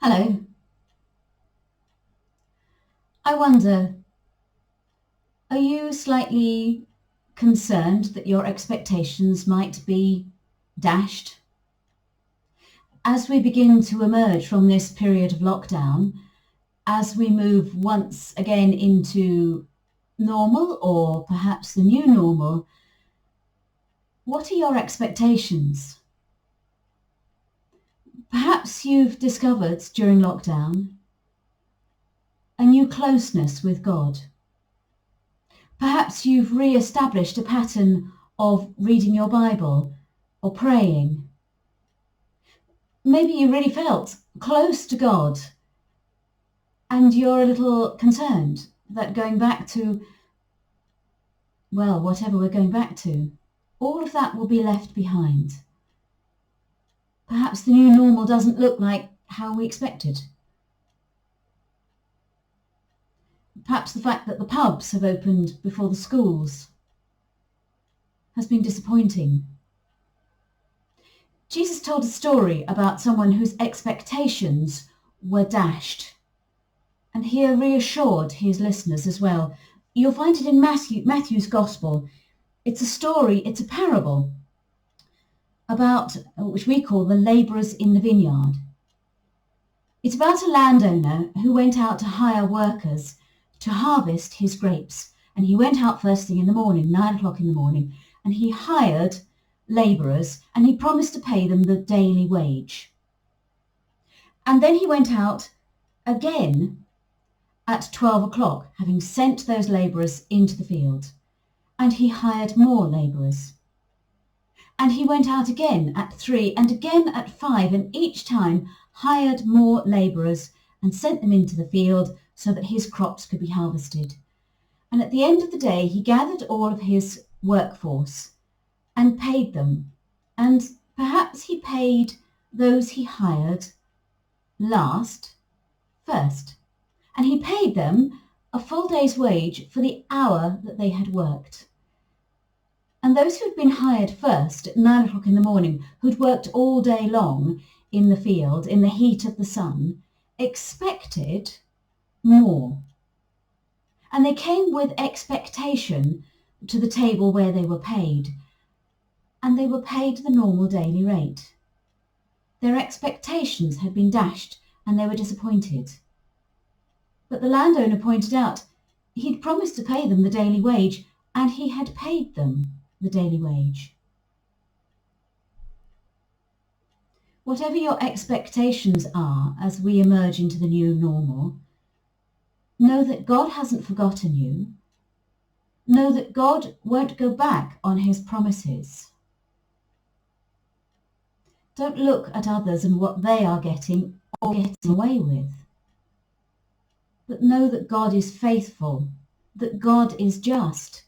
Hello. I wonder, are you slightly concerned that your expectations might be dashed? As we begin to emerge from this period of lockdown, as we move once again into normal or perhaps the new normal, what are your expectations? Perhaps you've discovered during lockdown a new closeness with God. Perhaps you've re-established a pattern of reading your Bible or praying. Maybe you really felt close to God and you're a little concerned that going back to, well, whatever we're going back to, all of that will be left behind. Perhaps the new normal doesn't look like how we expected. Perhaps the fact that the pubs have opened before the schools has been disappointing. Jesus told a story about someone whose expectations were dashed, and he reassured his listeners as well. You'll find it in Matthew's Gospel. It's a story, it's a parable about, which we call the labourers in the vineyard. It's about a landowner who went out to hire workers to harvest his grapes. And he went out first thing in the morning, 9 o'clock in the morning, and he hired labourers and he promised to pay them the daily wage. And then he went out again at 12 o'clock, having sent those labourers into the field, and he hired more labourers. And he went out again at 3 and again at 5, and each time hired more labourers and sent them into the field so that his crops could be harvested. And at the end of the day, he gathered all of his workforce and paid them. And perhaps he paid those he hired last first. And he paid them a full day's wage for the hour that they had worked. And those who'd been hired first at 9 o'clock in the morning, who'd worked all day long in the field, in the heat of the sun, expected more. And they came with expectation to the table where they were paid. And they were paid the normal daily rate. Their expectations had been dashed and they were disappointed. But the landowner pointed out he'd promised to pay them the daily wage and he had paid them the daily wage. Whatever your expectations are as we emerge into the new normal, know that God hasn't forgotten you. Know that God won't go back on his promises. Don't look at others and what they are getting or getting away with. But know that God is faithful, that God is just.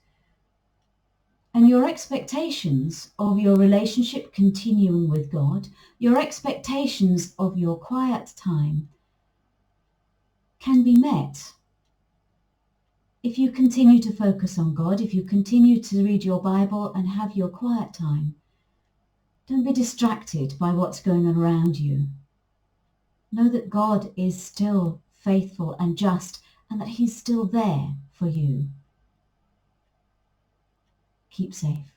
And your expectations of your relationship continuing with God, your expectations of your quiet time can be met if you continue to focus on God, if you continue to read your Bible and have your quiet time. Don't be distracted by what's going on around you. Know that God is still faithful and just and that he's still there for you. Keep safe.